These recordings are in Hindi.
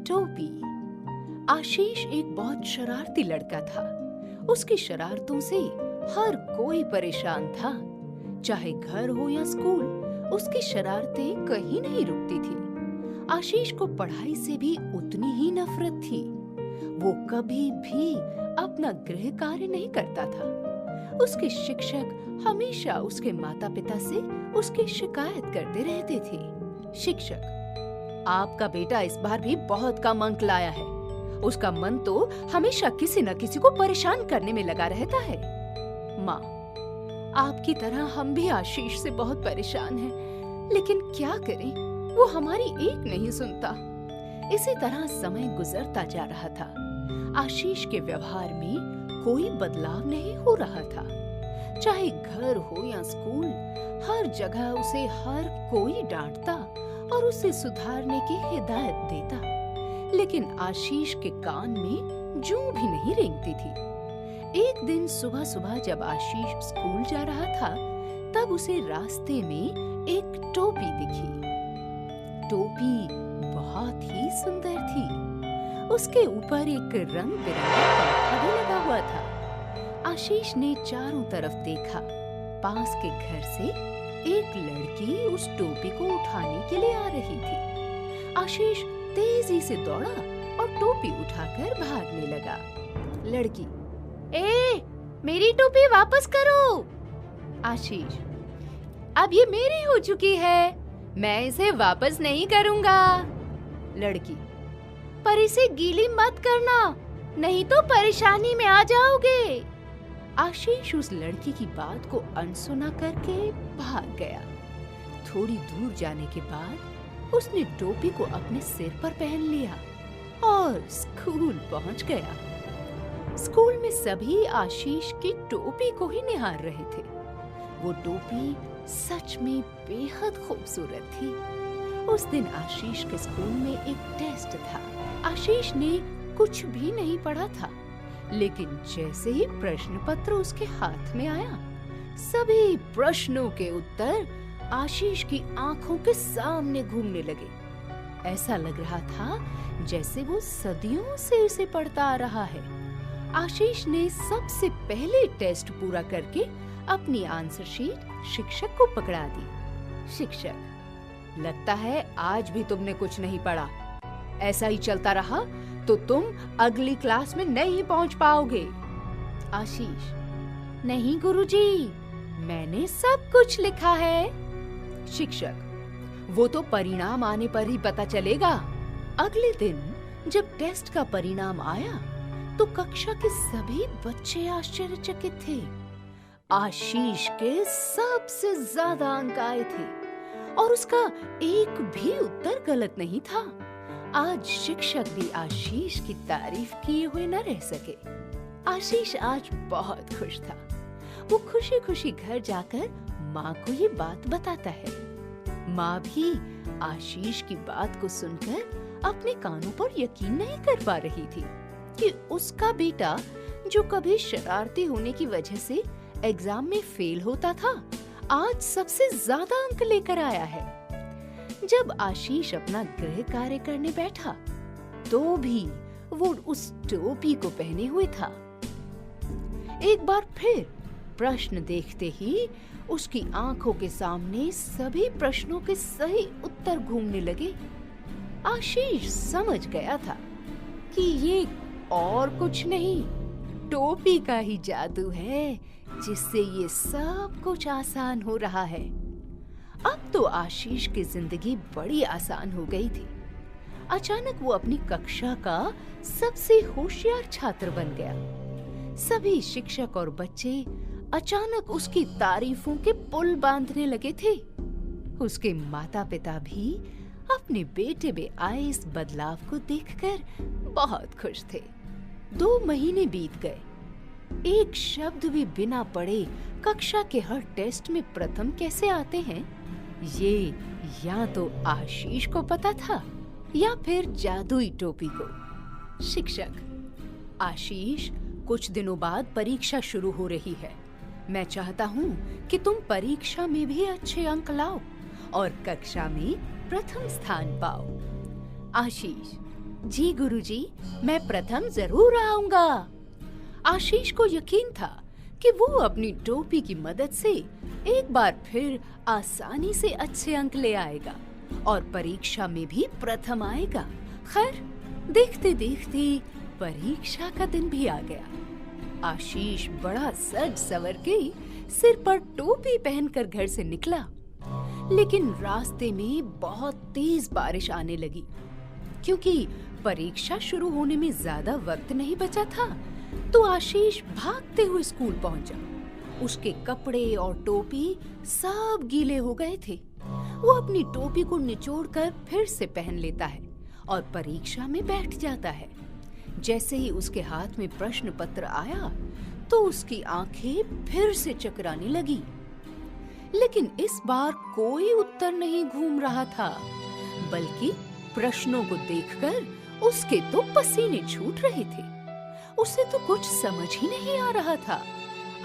टोपी। आशीष एक बहुत शरारती लड़का था। उसकी शरारतों से हर कोई परेशान था। चाहे घर हो या स्कूल, उसकी शरारतें कहीं नहीं रुकती थी। आशीष को पढ़ाई से भी उतनी ही नफरत थी। वो कभी भी अपना गृह कार्य नहीं करता था। उसके शिक्षक हमेशा उसके माता पिता से उसकी शिकायत करते रहते थे। शिक्षक, आपका बेटा इस बार भी बहुत कम अंक लाया है। उसका मन तो हमेशा किसी न किसी को परेशान करने में लगा रहता है। माँ, आपकी तरह हम भी आशीष से बहुत परेशान हैं, लेकिन क्या करें, वो हमारी एक नहीं सुनता। इसी तरह समय गुजरता जा रहा था। आशीष के व्यवहार में कोई बदलाव नहीं हो रहा था। चाहे घर हो या स्कूल, हर जगह उसे हर कोई डांटता और उसे सुधारने की हिदायत देता, लेकिन आशीष के कान में जूं भी नहीं रेंगती थी। एक दिन सुबह सुबह जब आशीष स्कूल जा रहा था, तब उसे रास्ते में एक टोपी दिखी। टोपी बहुत ही सुंदर थी। उसके ऊपर एक रंग बिरंगा पंखा भी लगा हुआ था। आशीष ने चारों तरफ देखा। पास के घर से एक लड़की उस टोपी को उठाने के लिए आ रही थी। आशीष तेजी से दौड़ा और टोपी उठाकर भागने लगा। लड़की, ए, मेरी टोपी वापस करो। आशीष, अब ये मेरी हो चुकी है, मैं इसे वापस नहीं करूंगा। लड़की, पर इसे गीली मत करना, नहीं तो परेशानी में आ जाओगे। आशीष उस लड़की की बात को अनसुना करके भाग गया। थोड़ी दूर जाने के बाद उसने टोपी को अपने सिर पर पहन लिया और स्कूल पहुंच गया। स्कूल में सभी आशीष की टोपी को ही निहार रहे थे। वो टोपी सच में बेहद खूबसूरत थी। उस दिन आशीष के स्कूल में एक टेस्ट था। आशीष ने कुछ भी नहीं पढ़ा था, लेकिन जैसे ही प्रश्न पत्र उसके हाथ में आया, सभी प्रश्नों के उत्तर आशीष की आंखों के सामने घूमने लगे। ऐसा लग रहा था जैसे वो सदियों से उसे पढ़ता आ रहा है। आशीष ने सबसे पहले टेस्ट पूरा करके अपनी आंसर शीट शिक्षक को पकड़ा दी। शिक्षक, लगता है आज भी तुमने कुछ नहीं पढ़ा। ऐसा ही चलता रहा तो तुम अगली क्लास में नहीं पहुंच पाओगे। आशीष, नहीं गुरुजी, मैंने सब कुछ लिखा है। शिक्षक, वो तो परिणाम आने पर ही पता चलेगा। अगले दिन जब टेस्ट का परिणाम आया तो कक्षा के सभी बच्चे आश्चर्यचकित थे। आशीष के सबसे ज्यादा अंक आए थे और उसका एक भी उत्तर गलत नहीं था। आज शिक्षक भी आशीष की तारीफ किए हुए न रह सके। आशीष आज बहुत खुश था। वो खुशी खुशी घर जाकर माँ को ये बात बताता है। माँ भी आशीष की बात को सुनकर अपने कानों पर यकीन नहीं कर पा रही थी कि उसका बेटा, जो कभी शरारती होने की वजह से एग्जाम में फेल होता था, आज सबसे ज्यादा अंक लेकर आया है। जब आशीष अपना गृह कार्य करने बैठा, तो भी वो उस टोपी को पहने हुए था। एक बार फिर प्रश्न देखते ही उसकी आंखों के सामने सभी प्रश्नों के सही उत्तर घूमने लगे। आशीष समझ गया था कि ये और कुछ नहीं, टोपी का ही जादू है, जिससे ये सब कुछ आसान हो रहा है। अब तो आशीष की जिंदगी बड़ी आसान हो गई थी। अचानक वो अपनी कक्षा का सबसे होशियार छात्र बन गया। सभी शिक्षक और बच्चे अचानक उसकी तारीफों के पुल बांधने लगे थे। उसके माता पिता भी अपने बेटे में आए इस बदलाव को देखकर बहुत खुश थे। 2 महीने बीत गए। एक शब्द भी बिना पढ़े कक्षा के हर टेस्ट में प्रथम कैसे आते हैं, ये या तो आशीष को पता था या फिर जादुई टोपी को। शिक्षक, आशीष, कुछ दिनों बाद परीक्षा शुरू हो रही है। मैं चाहता हूँ कि तुम परीक्षा में भी अच्छे अंक लाओ और कक्षा में प्रथम स्थान पाओ। आशीष, जी गुरुजी, मैं प्रथम जरूर आऊंगा। आशीष को यकीन था कि वो अपनी टोपी की मदद से एक बार फिर आसानी से अच्छे अंक ले आएगा और परीक्षा में भी प्रथम आएगा। खैर, देखते देखते परीक्षा का दिन भी आ गया। आशीष बड़ा सज सवर के सिर पर टोपी पहनकर घर से निकला, लेकिन रास्ते में बहुत तेज बारिश आने लगी। क्योंकि परीक्षा शुरू होने में ज्यादा वक्त नहीं बचा था, तो आशीष भागते हुए स्कूल पहुंचा। उसके कपड़े और टोपी सब गीले हो गए थे। वो अपनी टोपी को निचोड़कर फिर से पहन लेता है और परीक्षा में बैठ जाता है। जैसे ही उसके हाथ में प्रश्न पत्र आया, तो उसकी आंखें फिर से चकराने लगी। लेकिन इस बार कोई उत्तर नहीं घूम रहा था, बल्कि प्रश्नों को देखकर उसके तो पसीने छूट रहे थे। उसे तो कुछ समझ ही नहीं आ रहा था,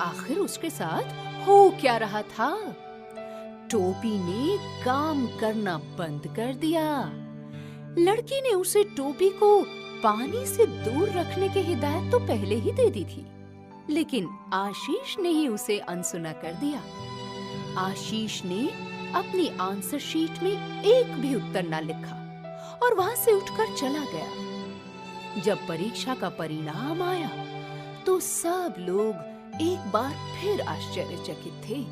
आखिर उसके साथ हो क्या रहा था। टोपी ने काम करना बंद कर दिया। लड़की ने उसे टोपी को पानी से दूर रखने की हिदायत तो पहले ही दे दी थी, लेकिन आशीष ने ही उसे अनसुना कर दिया। आशीष ने अपनी आंसर शीट में एक भी उत्तर ना लिखा और वहां से उठकर चला गया। जब परीक्षा का परिणाम आया, तो सब लोग एक बार फिर आश्चर्यचकित थे।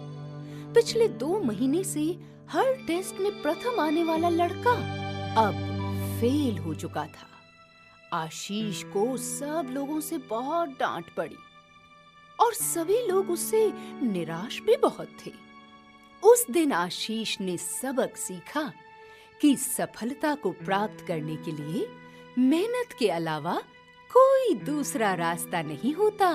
पिछले 2 महीने से हर टेस्ट में प्रथम आने वाला लड़का अब फेल हो चुका था। आशीष को सब लोगों से बहुत डांट पड़ी और सभी लोग उससे निराश भी बहुत थे। उस दिन आशीष ने सबक सीखा कि सफलता को प्राप्त करने के लिए मेहनत के अलावा कोई दूसरा रास्ता नहीं होता।